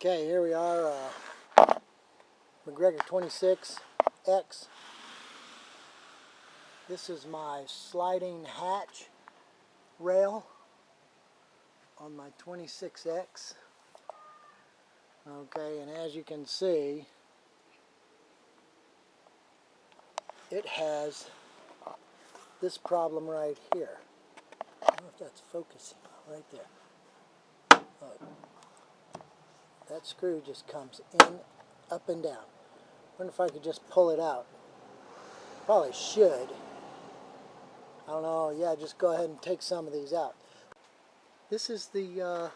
Okay, here we are, MacGregor 26X. This is my sliding hatch rail on my 26X. Okay, and as you can see, it has this problem right here. I don't know if that's focusing right there. That screw just comes in, up and down. I wonder if I could just pull it out. Probably should. I don't know. Yeah, just go ahead and take some of these out. This is the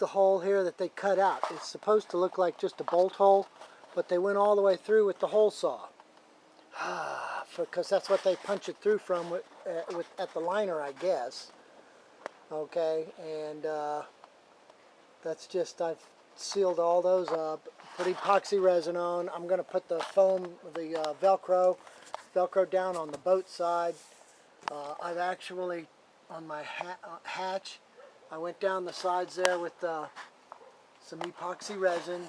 hole here that they cut out. It's supposed to look like just a bolt hole, but they went all the way through with the hole saw. Because that's what they punch it through from at the liner, I guess. Okay, and that's just, I've sealed all those up, put epoxy resin on. I'm going to put the foam, the Velcro down on the boat side. I've actually, on my hatch, I went down the sides there with some epoxy resin.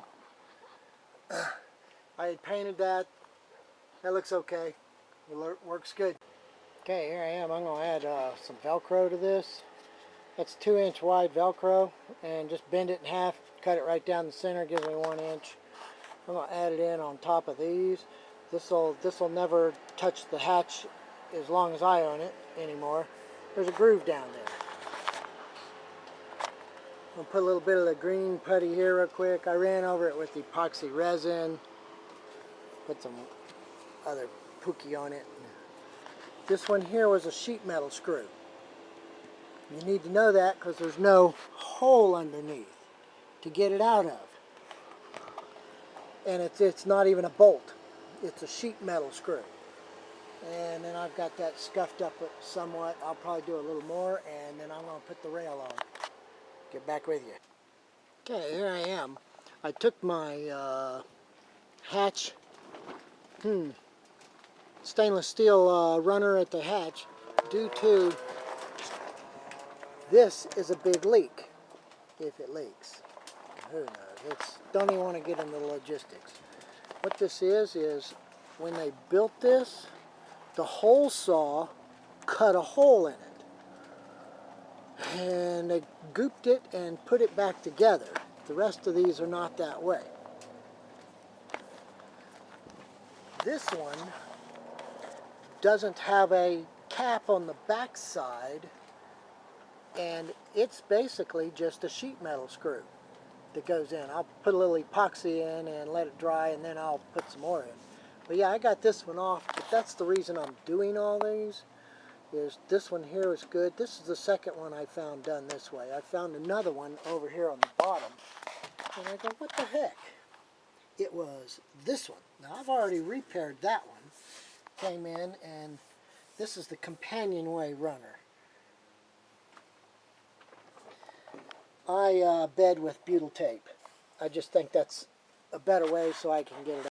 I had painted that. That looks okay. It works good. Okay, here I am. I'm going to add some Velcro to this. That's 2-inch wide Velcro, and just bend it in half, cut it right down the center, gives me 1 inch. I'm going to add it in on top of these. This'll never touch the hatch as long as I own it anymore. There's a groove down there. I'm going to put a little bit of the green putty here real quick. I ran over it with epoxy resin. Put some other pookie on it. This one here was a sheet metal screw. You need to know that because there's no hole underneath to get it out of. And it's not even a bolt. It's a sheet metal screw. And then I've got that scuffed up somewhat. I'll probably do a little more, and then I'm going to put the rail on. Get back with you. Okay, here I am. I took my hatch, stainless steel runner at the hatch, due to this is a big leak, if it leaks. Who knows? Don't even want to get into the logistics. What this is when they built this, the hole saw cut a hole in it. And they gooped it and put it back together. The rest of these are not that way. This one doesn't have a cap on the back side, and it's basically just a sheet metal screw that goes in. I'll put a little epoxy in and let it dry, and then I'll put some more in. But yeah, I got this one off, but that's the reason I'm doing all these. Is this one here is good. This is the second one I found done this way. I found another one over here on the bottom, and I go, what the heck? It was this one. Now I've already repaired that one. Came in, and this is the companionway runner. I bed with butyl tape. I just think that's a better way so I can get it out.